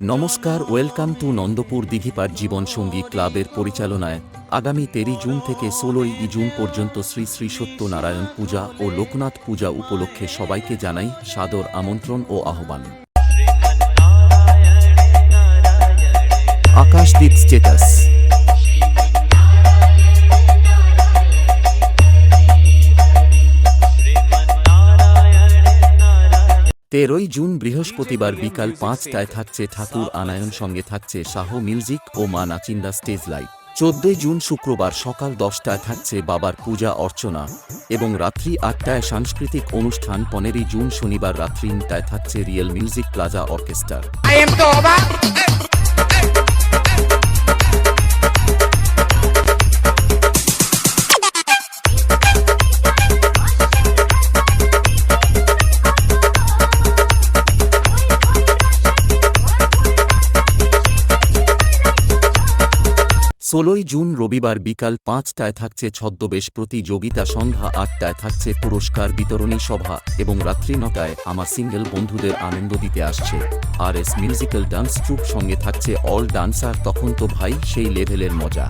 নমস্কার, welcome to Nandapur Dighipar জীবন সঙ্গী ক্লাবের পরিচালনায় আগামী 13 জুন থেকে 16 জুন পর্যন্ত শ্রী শ্রী সত্যনারায়ণ পূজা ও লোকনাথ পূজা উপলক্ষে সবাইকে জানাই সাদর আমন্ত্রণ ও আহ্বান। আকাশদীপ স্ট্যাটাস। 13 জুন বৃহস্পতিবার বিকাল 5টায় থাকছে ঠাকুর আনায়ন, সঙ্গে থাকছে শাহ মিউজিক ও মা নাচিন্দা স্টেজ লাইট। 14 জুন শুক্রবার সকাল 10টায় থাকছে বাবার পূজা অর্চনা এবং রাত্রি 8টায় সাংস্কৃতিক অনুষ্ঠান। 15 জুন শনিবার রাত্রি 9টায় থাকছে রিয়েল মিউজিক প্লাজা অর্কেস্ট্রার। ষোলোই জুন রবিবার বিকাল 5টায় থাকছে ছদ্মবেশ প্রতিযোগিতা, সন্ধ্যা 8টায় থাকছে পুরস্কার বিতরণী সভা এবং রাত্রি 9টায় আমার সিঙ্গেল বন্ধুদের আনন্দ দিতে আসছে RS মিউজিক্যাল ডান্স ট্রুপ। সঙ্গে থাকছে অল ডান্সার। তখন তো ভাই সেই লেভেলের মজা।